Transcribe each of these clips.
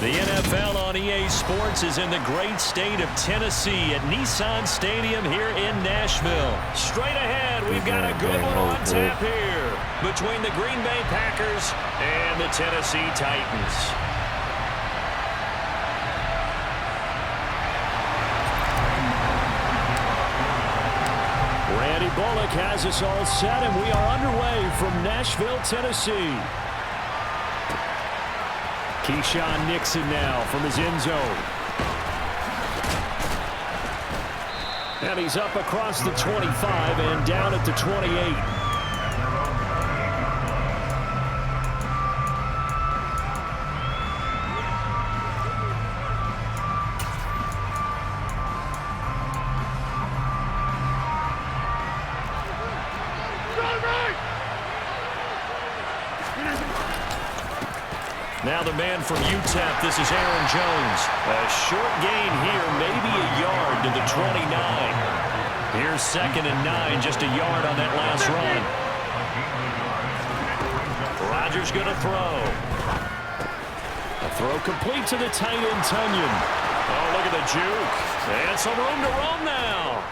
The NFL on EA Sports is in the great state of Tennessee at Nissan Stadium here in Nashville. Straight ahead, we've got a good one on tap here between the Green Bay Packers and the Tennessee Titans. Randy Bullock has us all set, and we are underway from Nashville, Tennessee. Keyshawn Nixon now from his end zone. And he's up across the 25 and down at the 28. Now the man from UTEP, this is Aaron Jones. A short gain here, maybe a yard to the 29. Here's 2nd and 9, just a yard on that last run. Rodgers going to throw. A throw complete to the tight end, Tunyon. Oh, look at the juke. And some room to roam now.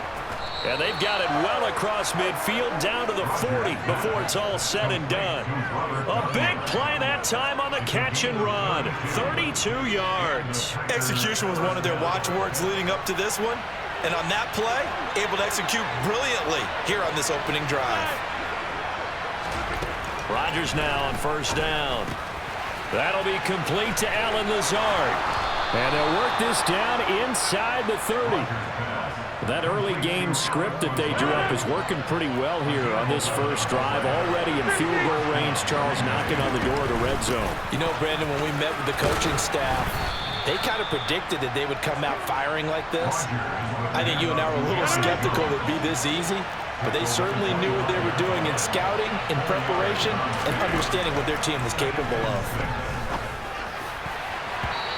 And they've got it well across midfield down to the 40 before it's all said and done. A big play that time on the catch and run. 32 yards. Execution was one of their watchwords leading up to this one. And on that play, able to execute brilliantly here on this opening drive. Rodgers now on 1st down. That'll be complete to Allen Lazard. And they'll work this down inside the 30. That early game script that they drew up is working pretty well here on this first drive. Already in field goal range, Charles knocking on the door of the red zone. You know, Brandon, when we met with the coaching staff, they kind of predicted that they would come out firing like this. I think you and I were a little skeptical it would be this easy, but they certainly knew what they were doing in scouting, in preparation, and understanding what their team was capable of.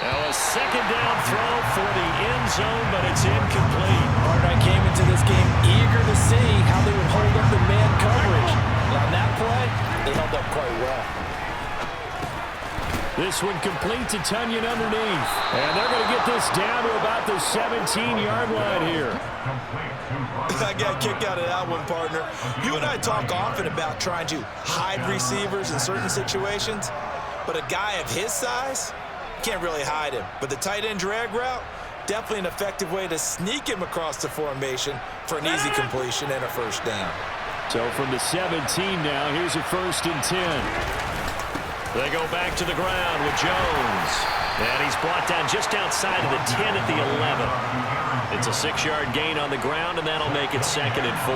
Now a 2nd down throw for the end zone, but it's incomplete. I came into this game eager to see how they would hold up in man coverage. And on that play, they held up quite well. This one complete to Tunyon underneath. And they're going to get this down to about the 17-yard line here. I got a kick out of that one, partner. You and I talk often about trying to hide receivers in certain situations, but a guy of his size can't really hide him. But the tight end drag route, definitely an effective way to sneak him across the formation for an easy completion and a 1st down. So from the 17 now, here's a 1st and 10. They go back to the ground with Jones. And he's brought down just outside of the 10 at the 11. It's a 6-yard gain on the ground, and that'll make it 2nd and 4.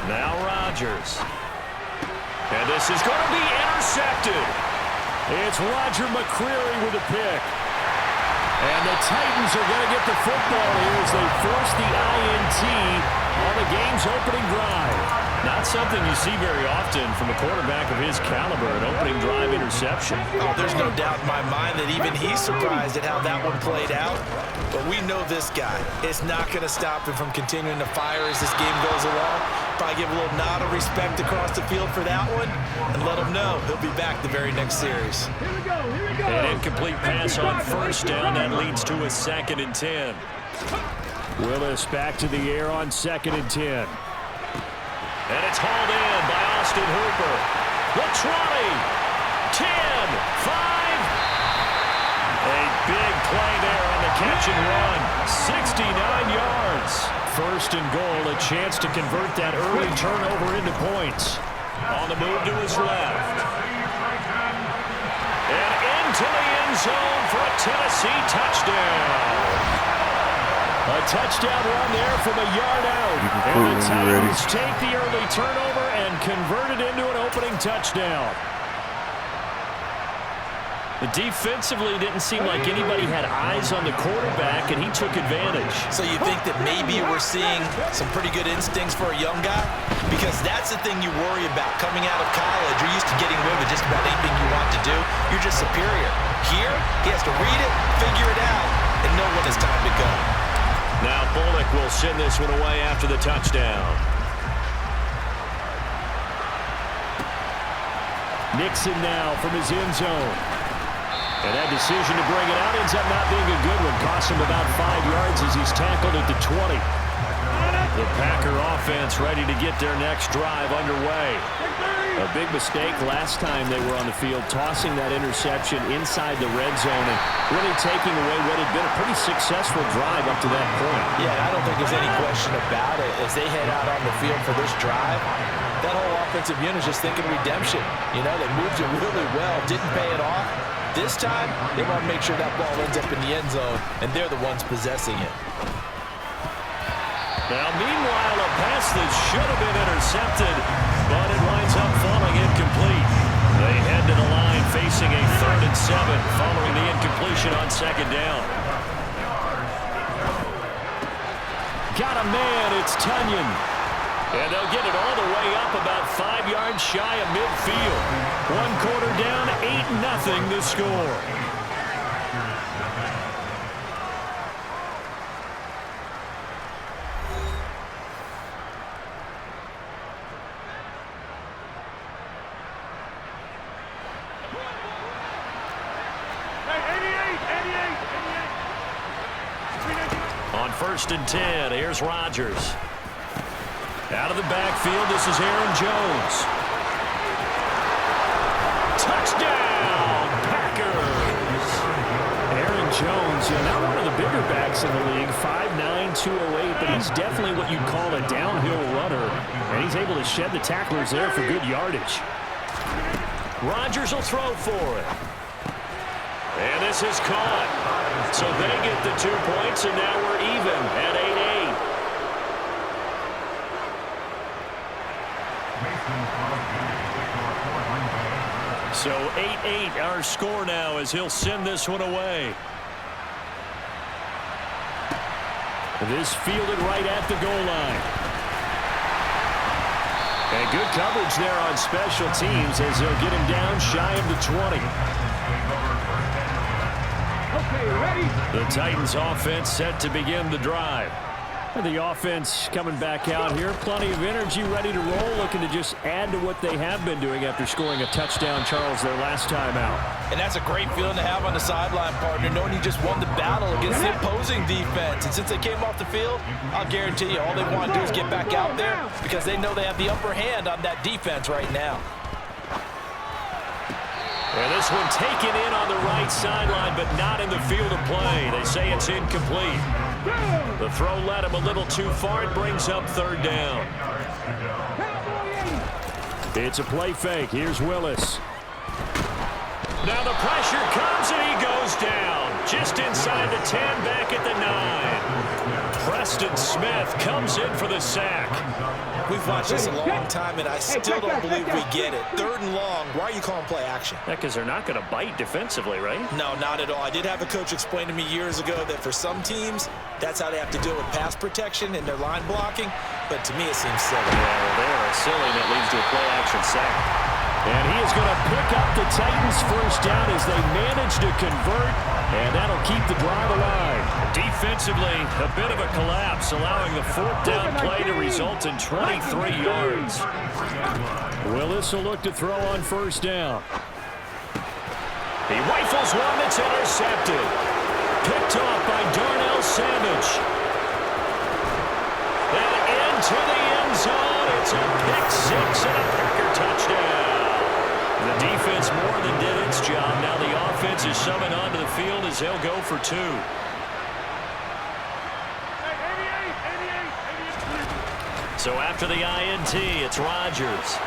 Now Rodgers. And this is going to be intercepted. It's Roger McCreary with a pick. And the Titans are going to get the football here as they force the INT on the game's opening drive. Not something you see very often from a quarterback of his caliber, an opening drive interception. Oh, there's no doubt in my mind that even he's surprised at how that one played out. But we know this guy. It's not going to stop him from continuing to fire as this game goes along. Probably give a little nod of respect across the field for that one and let him know he'll be back the very next series. Here we go. An incomplete pass on 1st down. That leads to a 2nd and 10. Willis back to the air on 2nd and 10. And it's hauled in by Austin Hooper. The 20, 10, 5. A big play there on the catch and run. 69 yards. 1st and goal, a chance to convert that early turnover into points. On the move to his left. And into the end zone for a Tennessee touchdown. A touchdown run there from a yard out. And the Titans take the early turnover and convert it into an opening touchdown. Defensively, didn't seem like anybody had eyes on the quarterback, and he took advantage. So you think that maybe we're seeing some pretty good instincts for a young guy? Because that's the thing you worry about coming out of college. You're used to getting away with just about anything you want to do. You're just superior. Here, he has to read it, figure it out, and know when it's time to go. Now Bullock will send this one away after the touchdown. Nixon now from his end zone. And that decision to bring it out ends up not being a good one. Costs him about 5 yards as he's tackled at the 20. The Packer offense ready to get their next drive underway. A big mistake last time they were on the field, tossing that interception inside the red zone and really taking away what had been a pretty successful drive up to that point. Yeah, I don't think there's any question about it. As they head out on the field for this drive, that whole offensive unit is just thinking redemption. You know, they moved it really well, didn't pay it off. This time, they want to make sure that ball ends up in the end zone, and they're the ones possessing it. Now, meanwhile, a pass that should have been intercepted, but it winds up falling incomplete. They head to the line facing a 3rd and 7 following the incompletion on 2nd down. Got a man, it's Tunyon. And they'll get it all the way up about 5 yards shy of midfield. 1 quarter down, 8-0 the score. On 1st and 10, here's Rodgers. Out of the backfield, this is Aaron Jones. Touchdown, Packers! Aaron Jones, not one of the bigger backs in the league, 5'9", 208, but he's definitely what you'd call a downhill runner, and he's able to shed the tacklers there for good yardage. Rodgers will throw for it. And this is caught. So they get the 2 points, and now we're even at 8-8. So 8-8 our score now as he'll send this one away. This fielded right at the goal line. And good coverage there on special teams as they'll get him down shy of the 20. The Titans offense set to begin the drive. The offense coming back out here. Plenty of energy, ready to roll, looking to just add to what they have been doing after scoring a touchdown, Charles, their last time out. And that's a great feeling to have on the sideline, partner, knowing you just won the battle against the opposing defense. And since they came off the field, I'll guarantee you all they want to do is get back out there because they know they have the upper hand on that defense right now. And this one taken in on the right sideline, but not in the field of play. They say it's incomplete. The throw led him a little too far. It brings up 3rd down. It's a play fake. Here's Willis. Now the pressure comes, and he goes down. Just inside the 10, back at the 9. Preston Smith comes in for the sack. We've watched this a long time, and I still don't believe we get it. 3rd and long. Why are you calling play action? Yeah, because they're not going to bite defensively, right? No, not at all. I did have a coach explain to me years ago that for some teams, that's how they have to deal with pass protection and their line blocking. But to me, it seems silly. Yeah, well, they are silly, and it leads to a play action sack. And he is going to pick up the Titans' 1st down as they manage to convert, and that'll keep the drive alive. Defensively, a bit of a collapse, allowing the 4th down play to result in 23 yards. Willis will look to throw on 1st down. He rifles one that's intercepted. Picked off by Darnell Savage. And into the end zone. It's a pick 6 and a Packer touchdown. The defense more than did its job. Now the offense is summoned onto the field as they'll go for 2. So after the INT, it's Rodgers.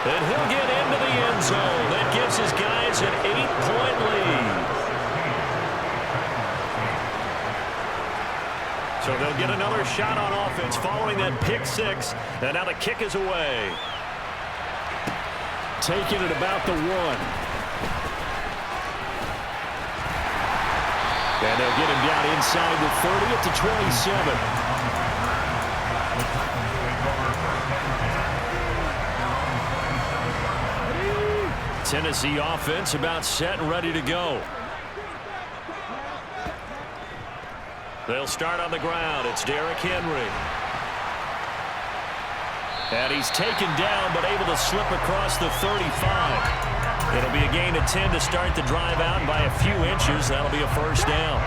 And he'll get into the end zone. That gives his guys an 8-point lead. So they'll get another shot on offense following that pick 6. And now the kick is away. Taking it about the 1. And they'll get him down inside the 30 at the 27. Tennessee offense about set and ready to go. They'll start on the ground. It's Derrick Henry. And he's taken down, but able to slip across the 35. It'll be a gain of 10 to start the drive out, and by a few inches, that'll be a first down.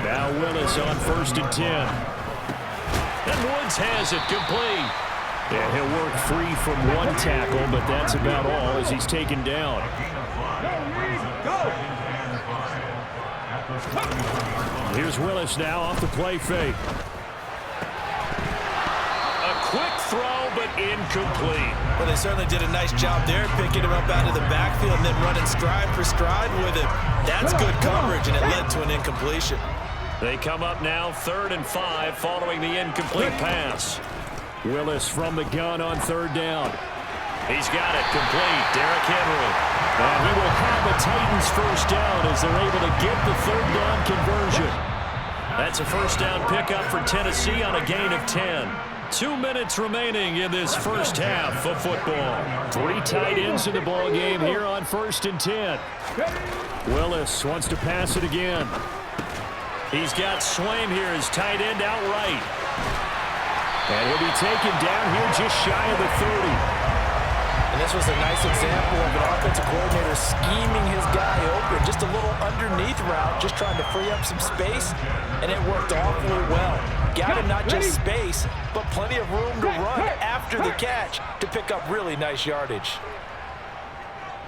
Now Willis on 1st and 10. And Woods has it complete. Yeah, he'll work free from one tackle, but that's about all as he's taken down. Here's Willis now off the play fake. A quick throw, but incomplete. Well, they certainly did a nice job there, picking him up out of the backfield and then running stride for stride with him. That's good coverage, and it led to an incompletion. They come up now 3rd and 5 following the incomplete pass. Willis from the gun on 3rd down. He's got it complete. Derrick Henry. And he will have the Titans first down as they're able to get the 3rd down conversion. That's a first down pickup for Tennessee on a gain of 10. 2 minutes remaining in this first half of football. 3 tight ends in the ball game here on 1st and 10. Willis wants to pass it again. He's got Swaim here as tight end outright. And he'll be taken down here just shy of the 30. And this was a nice example of an offensive coordinator scheming his guy open. Just a little underneath route, just trying to free up some space, and it worked awfully well. Got him not just space, but plenty of room to run after the catch to pick up really nice yardage.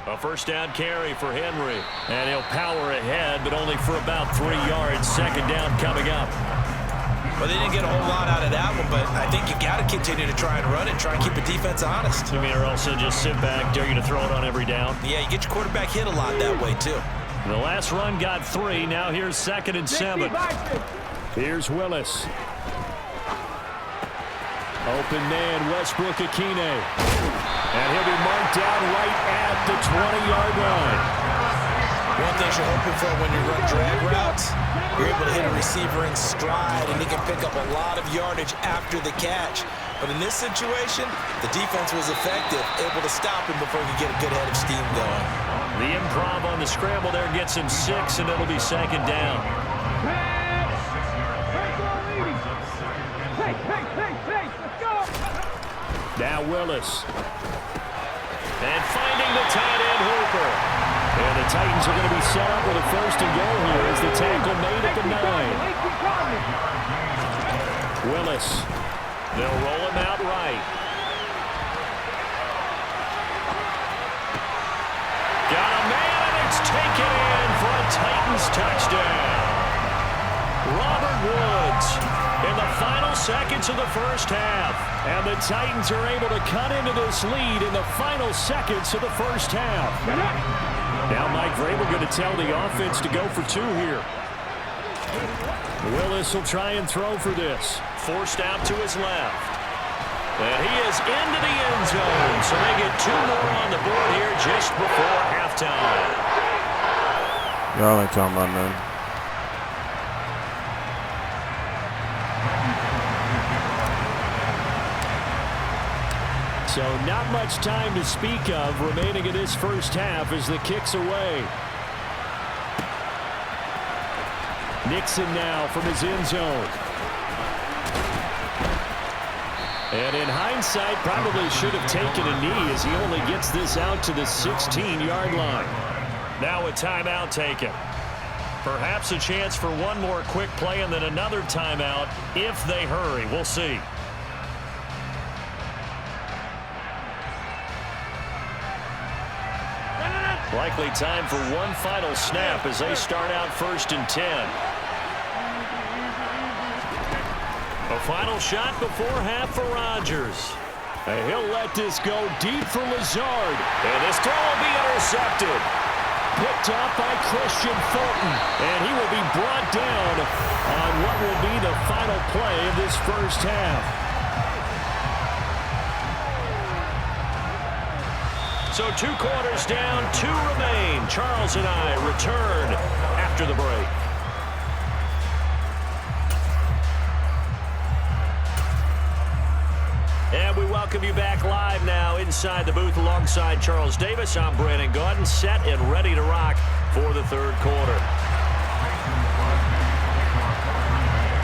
A first down carry for Henry. And he'll power ahead, but only for about 3 yards. 2nd down coming up. Well, they didn't get a whole lot out of that one, but I think you got to continue to try and run it, try and keep the defense honest. You mean, or else just sit back, dare you to throw it on every down? Yeah, you get your quarterback hit a lot that way, too. The last run got 3. Now here's 2nd and 7. Here's Willis. Open man, Westbrook-Akine. And he'll be marked down right at the 20-yard line. One thing you're hoping for when you run drag routes, you're able to hit a receiver in stride, and he can pick up a lot of yardage after the catch. But in this situation, the defense was effective, able to stop him before he could get a good head of steam going. The improv on the scramble there gets him 6, and it'll be 2nd down. Now Willis. And finding the tight end Hooper. And the Titans are going to be set up with a 1st and goal here as the tackle made at the 9. Willis. They'll roll him out right. Got a man, and it's taken in for a Titans touchdown. Robert Woods in the final seconds of the first half. And the Titans are able to cut into this lead in the final seconds of the first half. Now Mike Vrabel going to tell the offense to go for 2 here. Willis will try and throw for this. Forced out to his left. And he is into the end zone. So they get 2 more on the board here just before halftime. Y'all ain't talking about nothing. So not much time to speak of remaining in this first half as the kick's away. Nixon now from his end zone. And in hindsight, probably should have taken a knee as he only gets this out to the 16-yard line. Now a timeout taken. Perhaps a chance for one more quick play and then another timeout if they hurry. We'll see. Likely time for one final snap as they start out 1st and 10. A final shot before half for Rodgers. And he'll let this go deep for Lazard. And this throw will be intercepted. Picked up by Christian Fulton. And he will be brought down on what will be the final play of this first half. So 2 quarters down, 2 remain. Charles and I return after the break. And we welcome you back live now inside the booth alongside Charles Davis. I'm Brandon Gaudin, set and ready to rock for the 3rd quarter.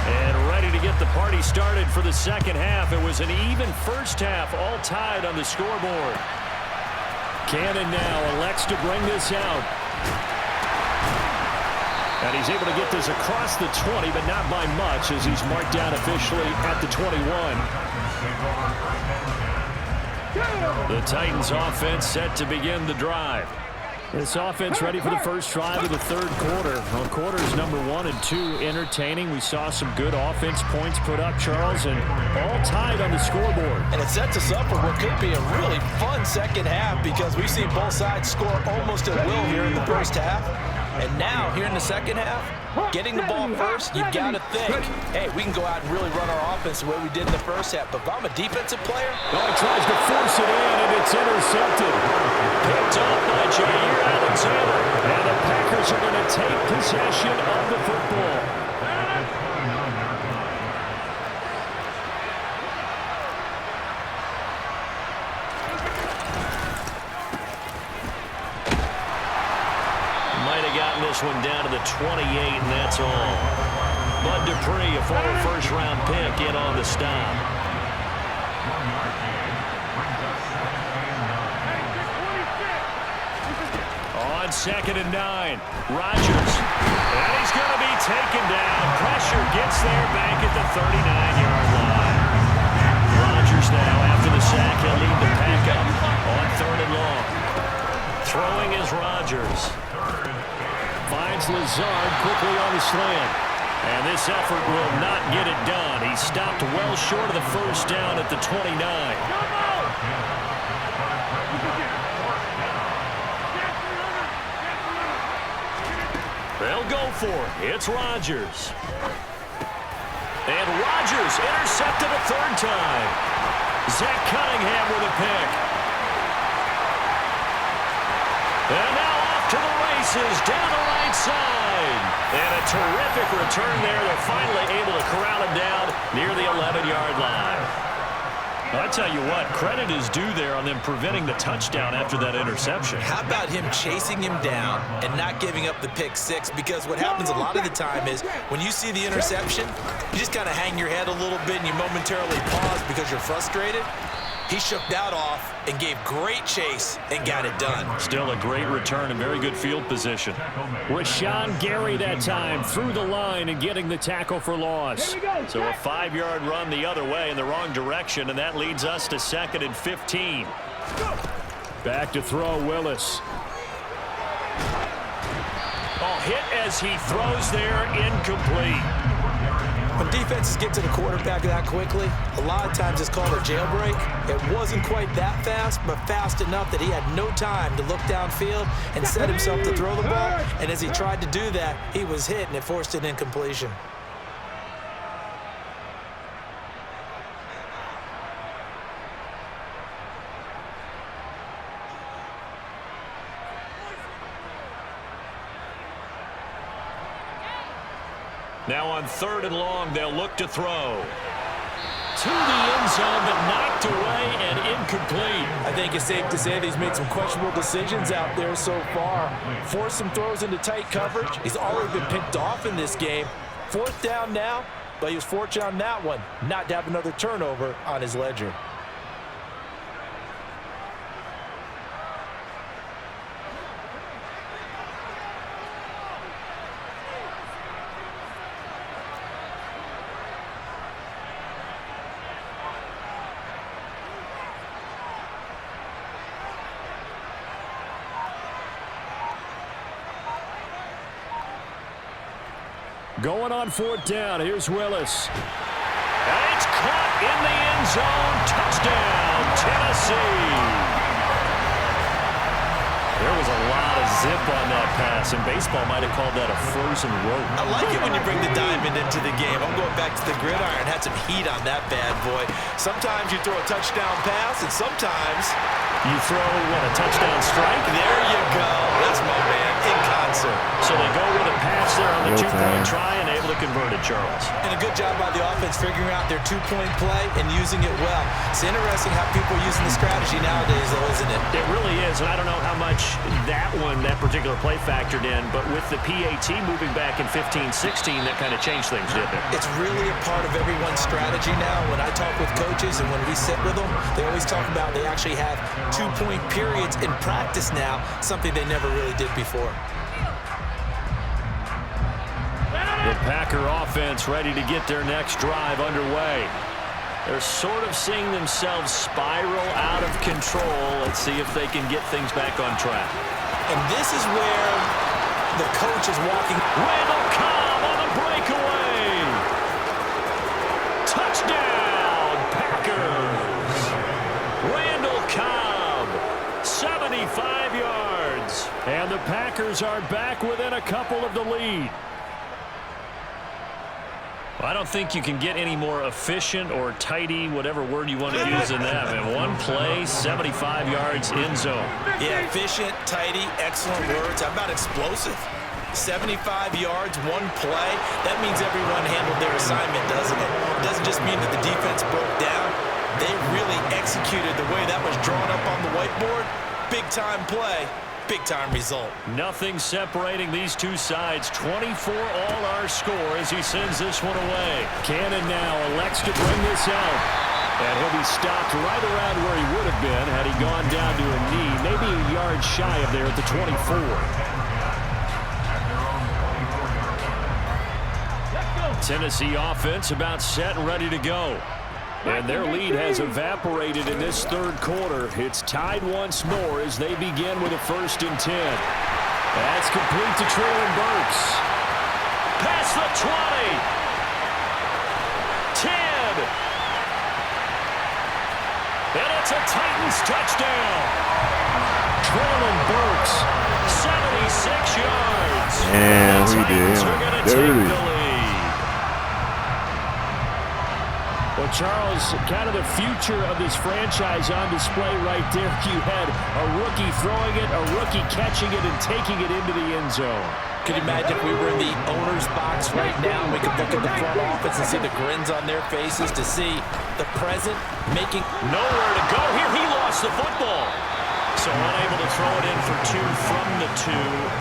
And ready ready to get the party started for the second half. It was an even first half, all tied on the scoreboard. Cannon now elects to bring this out. And he's able to get this across the 20, but not by much, as he's marked down officially at the 21. The Titans offense set to begin the drive. This offense ready for the first drive of the third quarter. Well, quarters number 1 and 2 entertaining. We saw some good offense points put up, Charles, and all tied on the scoreboard. And it sets us up for what could be a really fun second half, because we've seen both sides score almost at will here in the first half. And now, here in the second half, getting the ball first, you've got to think, hey, we can go out and really run our offense the way we did in the first half. But if I'm a defensive player... Oh, he tries to force it in, and it's intercepted. Picked off by Jair Alexander. And the Packers are going to take possession of the football. This one down to the 28, and that's all. Bud Dupree, a former first-round pick, in on the stop. On 2nd and 9, Rodgers. And he's going to be taken down. Pressure gets there back at the 39-yard line. Rodgers now, after the sack, he'll lead the pack up on 3rd and long. Throwing is Rodgers. Finds Lazard quickly on the slant. And this effort will not get it done. He stopped well short of the first down at the 29. They'll go for it. It's Rodgers. And Rodgers intercepted a 3rd time. Zach Cunningham with a pick. And now off to the races down the right side. And a terrific return there. They're finally able to corral him down near the 11-yard line. I tell you what, credit is due there on them preventing the touchdown after that interception. How about him chasing him down and not giving up the pick 6? Because what happens a lot of the time is when you see the interception, you just kind of hang your head a little bit and you momentarily pause because you're frustrated. He shook that off and gave great chase and got it done. Still a great return and very good field position. Rashawn Gary that time through the line and getting the tackle for loss. So a 5-yard run the other way in the wrong direction, and that leads us to 2nd and 15. Back to throw, Willis. Oh, hit as he throws there, incomplete. When defenses get to the quarterback that quickly, a lot of times it's called a jailbreak. It wasn't quite that fast, but fast enough that he had no time to look downfield and set himself to throw the ball. And as he tried to do that, he was hit, and it forced an incompletion. Now on 3rd and long, they'll look to throw. To the end zone, but knocked away and incomplete. I think it's safe to say that he's made some questionable decisions out there so far. Forced some throws into tight coverage. He's already been picked off in this game. 4th down now, but he was fortunate on that one not to have another turnover on his ledger. Going on 4th down. Here's Willis. And it's caught in the end zone. Touchdown, Tennessee. There was a lot of zip on that pass, and baseball might have called that a frozen rope. I like it when you bring the diamond into the game. I'm going back to the gridiron. Had some heat on that bad boy. Sometimes you throw a touchdown pass, and sometimes you throw, what, a touchdown strike? There you go. That's my man, in concert. So they go with a pass there on the 2-point try and able to convert it, Charles. And a good job by the offense figuring out their 2-point play and using it well. It's interesting how people are using the strategy strategy nowadays, though, isn't it? It really is, and I don't know how much that particular play factored in, but with the PAT moving back in 15-16, that kind of changed things, didn't it? It's really a part of everyone's strategy now. When I talk with coaches and when we sit with them, they always talk about they actually have 2-point periods in practice now, something they never really did before. The Packer offense ready to get their next drive underway. They're sort of seeing themselves spiral out of control. Let's see if they can get things back on track. And this is where the coach is walking. Randall Cobb on a breakaway. Touchdown, Packers. Randall Cobb, 75 yards. And the Packers are back within a couple of the lead. I don't think you can get any more efficient or tidy, whatever word you want to use in that. And one play, 75 yards in zone. Yeah, efficient, tidy, excellent words. How about explosive? 75 yards, one play. That means everyone handled their assignment, doesn't it? It doesn't just mean that the defense broke down. They really executed the way that was drawn up on the whiteboard. Big-time play. Big-time result. Nothing separating these two sides. 24 all our score as he sends this one away. Cannon now elects to bring this out. And he'll be stopped right around where he would have been had he gone down to a knee, maybe a yard shy of there at the 24. Tennessee offense about set and ready to go. And their lead has evaporated in this third quarter. It's tied once more as they begin with a 1st and 10. That's complete to Traylon Burks. Past the 20. 10. And it's a Titans touchdown. Traylon Burks, 76 yards. And we did. Dirty. Well, Charles, kind of the future of this franchise on display right there. You had a rookie throwing it, a rookie catching it, and taking it into the end zone. Could you imagine if we were in the owner's box right now and we could look at the front office and see the grins on their faces, to see the present making nowhere to go here. He lost the football. So unable to throw it in for 2 from the 2.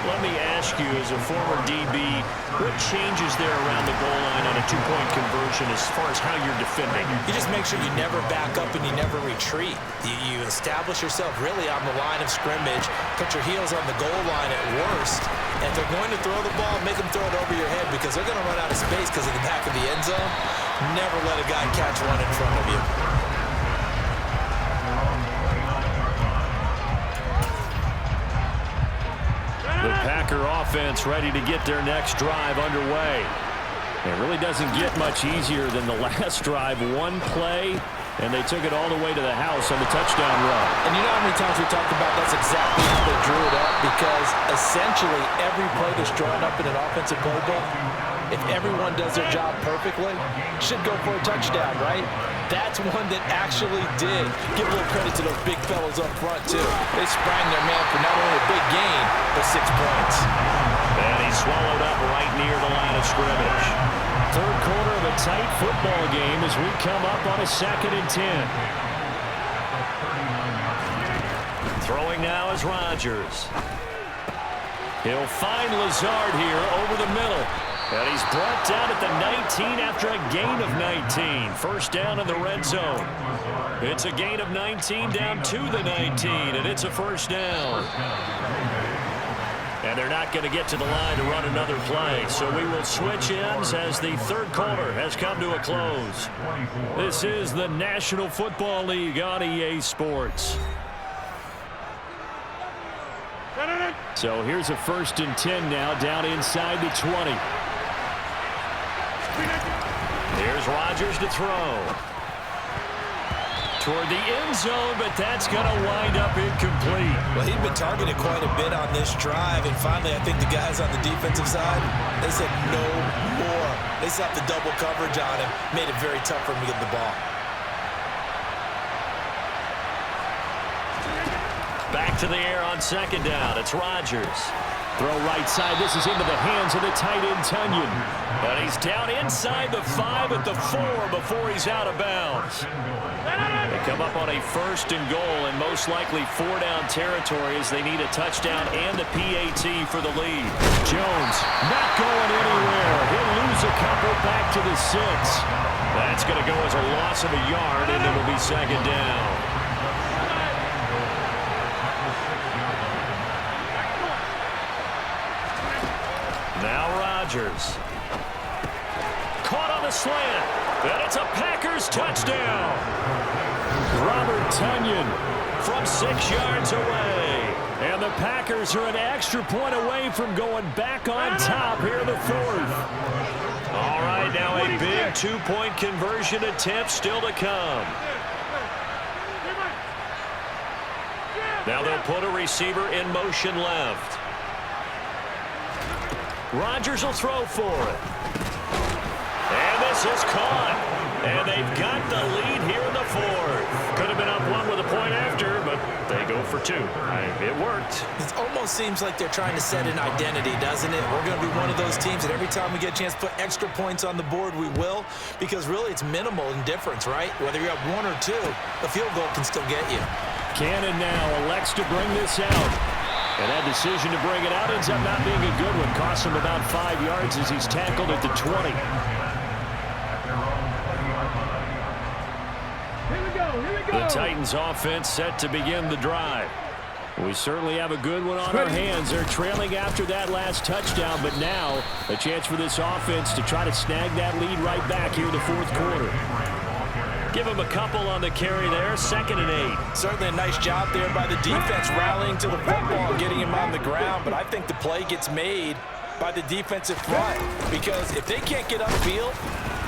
Let me ask you, as a former DB, what changes there around the goal line on a 2-point conversion as far as how you're defending? You just make sure you never back up and you never retreat. You establish yourself really on the line of scrimmage, put your heels on the goal line at worst, and if they're going to throw the ball, make them throw it over your head because they're going to run out of space because of the back of the end zone. Never let a guy catch one in front of you. The Packer offense ready to get their next drive underway. It really doesn't get much easier than the last drive. One play, and they took it all the way to the house on the touchdown run. And you know how many times we talked about that's exactly how they drew it up, because essentially every play that's drawn up in an offensive playbook, if everyone does their job perfectly, should go for a touchdown, right? That's one that actually did. Give a little credit to those big fellas up front, too. They sprang their man for not only a big gain, but 6 points. And he's swallowed up right near the line of scrimmage. Third quarter of a tight football game as we come up on a 2nd and 10. Throwing now is Rodgers. He'll find Lazard here over the middle. And he's brought down at the 19 after a gain of 19. First down in the red zone. It's a gain of 19 down to the 19, and it's a first down. And they're not going to get to the line to run another play. So we will switch ends as the third quarter has come to a close. This is the National Football League on EA Sports. So here's a 1st and 10 now down inside the 20. Here's Rodgers to throw. Toward the end zone, but that's going to wind up incomplete. Well, he'd been targeted quite a bit on this drive, and finally I think the guys on the defensive side, they said no more. They set the double coverage on him, made it very tough for him to get the ball. Back to the air on 2nd down. It's Rodgers. Throw right side. This is into the hands of the tight end, Tunyon. And he's down inside the 5 at the 4 before he's out of bounds. They come up on a 1st and goal and most likely 4-down territory as they need a touchdown and a PAT for the lead. Jones not going anywhere. He'll lose a couple back to the 6. That's going to go as a loss of a yard, and it'll be 2nd down. Now Rodgers. Caught on the slant. And it's a Packers touchdown. Robert Tonyan from 6 yards away. And the Packers are an extra point away from going back on top here in the 4th. All right, now a big 2-point conversion attempt still to come. Now they'll put a receiver in motion left. Rodgers will throw for it. And this is caught. And they've got the lead here in the 4th. Could have been up 1 with a point after, but they go for 2. It worked. It almost seems like they're trying to set an identity, doesn't it? We're going to be one of those teams that every time we get a chance to put extra points on the board, we will. Because really, it's minimal in difference, right? Whether you're up 1 or 2, a field goal can still get you. Cannon now elects to bring this out. And that decision to bring it out ends up not being a good one. Costs him about 5 yards as he's tackled at the 20. The Titans offense set to begin the drive. We certainly have a good one on our hands. They're trailing after that last touchdown, but now a chance for this offense to try to snag that lead right back here in the 4th quarter. Give him a couple on the carry there. 2nd and 8. Certainly a nice job there by the defense rallying to the football and getting him on the ground, but I think the play gets made by the defensive front because if they can't get upfield,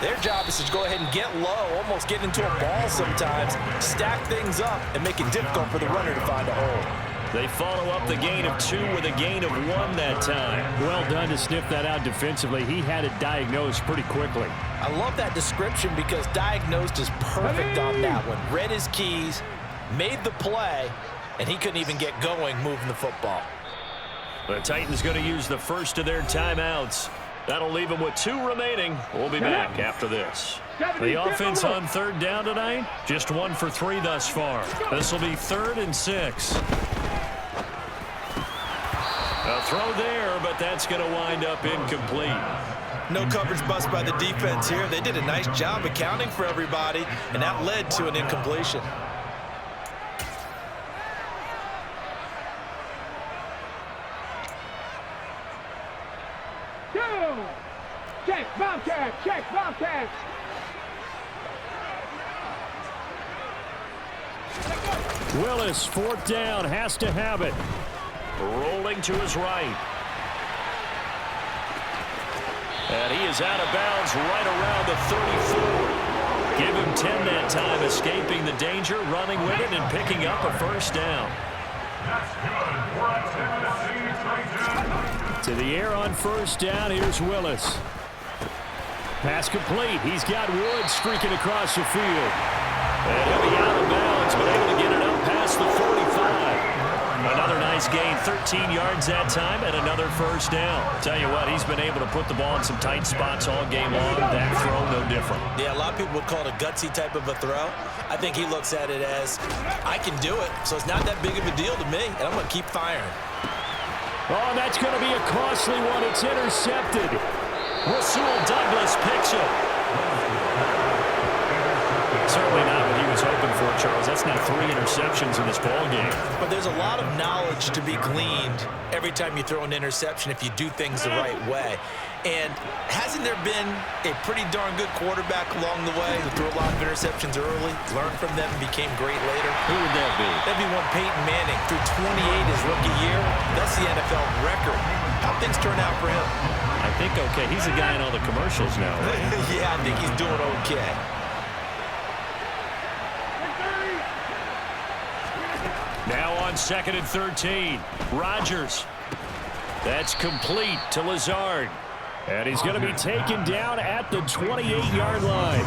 their job is to go ahead and get low, almost get into a ball sometimes, stack things up, and make it difficult for the runner to find a hole. They follow up the gain of 2 with a gain of 1 that time. Well done to sniff that out defensively. He had it diagnosed pretty quickly. I love that description because diagnosed is perfect on that one. Read his keys, made the play, and he couldn't even get going moving the football. The Titans going to use the first of their timeouts. That'll leave them with 2 remaining. We'll be back after this. The offense on 3rd down tonight, just 1 for 3 thus far. This will be 3rd and 6. A throw there, but that's going to wind up incomplete. No coverage bust by the defense here. They did a nice job accounting for everybody, and that led to an incompletion. Check, Bobcat, check, Bobcat. Willis, 4th down, has to have it. Rolling to his right. And he is out of bounds right around the 34. Give him 10 that time, escaping the danger, running with it, and picking up a 1st down. To the air on 1st down, here's Willis. Pass complete. He's got Woods streaking across the field. And he'll be out of bounds, but able to get it up past the 45. Another nice gain, 13 yards that time, and another 1st down. Tell you what, he's been able to put the ball in some tight spots all game long. That throw, no different. Yeah, a lot of people would call it a gutsy type of a throw. I think he looks at it as, I can do it, so it's not that big of a deal to me, and I'm going to keep firing. Oh, that's going to be a costly one. It's intercepted. Rasul Douglas picks it. Certainly not what he was hoping for, Charles. That's now 3 interceptions in this ball game. But there's a lot of knowledge to be gleaned every time you throw an interception if you do things the right way. And hasn't there been a pretty darn good quarterback along the way who threw a lot of interceptions early, learned from them, and became great later? Who would that be? That'd be one Peyton Manning. Threw 28 his rookie year. That's the NFL record. How'd things turn out for him? I think okay. He's a guy in all the commercials now, right? Yeah, I think he's doing okay. Now on 2nd and 13. Rodgers. That's complete to Lazard. And he's going to be taken down at the 28-yard line.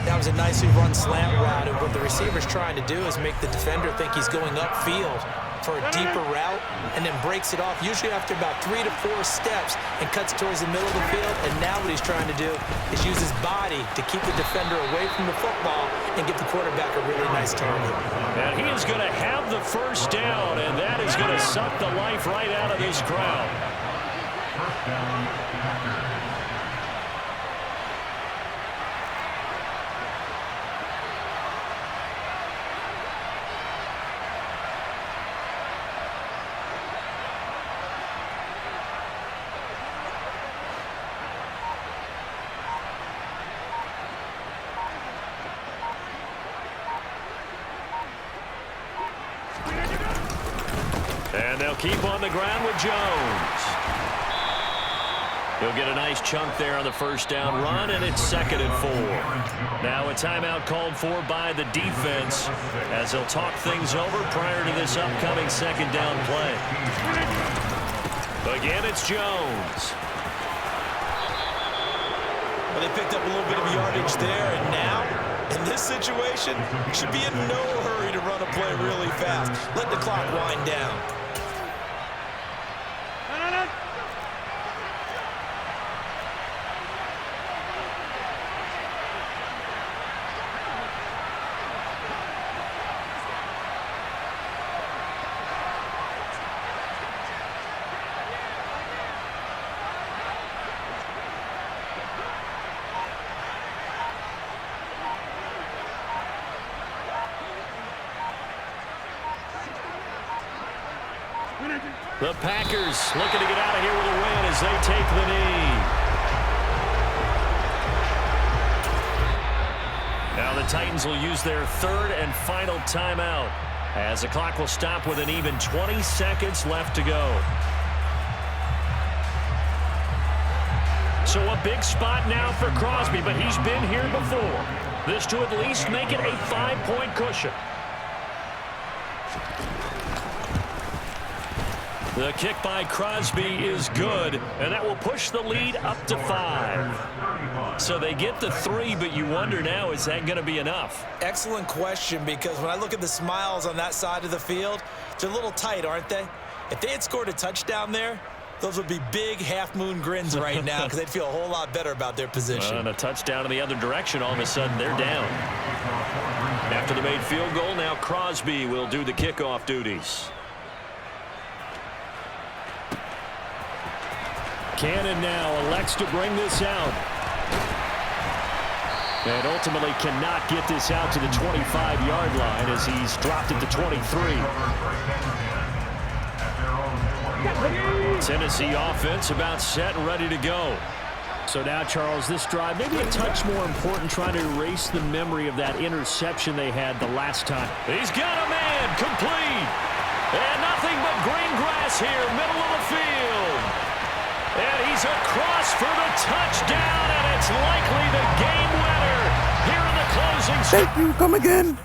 That was a nicely run slant route, and what the receiver's trying to do is make the defender think he's going upfield for a deeper route and then breaks it off, usually after about 3 to 4 steps, and cuts towards the middle of the field. And now what he's trying to do is use his body to keep the defender away from the football and get the quarterback a really nice target. And he is going to have the first down, and that is going to suck the life right out of this crowd. And they'll keep on the ground with Jones. He'll get a nice chunk there on the first down run, and it's 2nd and 4. Now a timeout called for by the defense as they'll talk things over prior to this upcoming 2nd down play. Again, it's Jones. Well, they picked up a little bit of yardage there, and now, in this situation, should be in no hurry to run a play really fast. Let the clock wind down. The Packers looking to get out of here with a win as they take the knee. Now the Titans will use their 3rd and final timeout as the clock will stop with an even 20 seconds left to go. So a big spot now for Crosby, but he's been here before. This to at least make it a 5-point cushion. The kick by Crosby is good, and that will push the lead up to 5. So they get the 3, but you wonder now, is that going to be enough? Excellent question, because when I look at the smiles on that side of the field, they're a little tight, aren't they? If they had scored a touchdown there, those would be big half-moon grins right now because they'd feel a whole lot better about their position. And a touchdown in the other direction, all of a sudden they're down. After the made field goal, now Crosby will do the kickoff duties. Cannon now elects to bring this out. And ultimately cannot get this out to the 25-yard line as he's dropped it to 23. Tennessee offense about set and ready to go. So now, Charles, this drive maybe a touch more important, trying to erase the memory of that interception they had the last time. He's got a man complete. And nothing but green grass here, middle of the field. And he's across for the touchdown, and it's likely the game winner here in the closing. Thank you. Come again.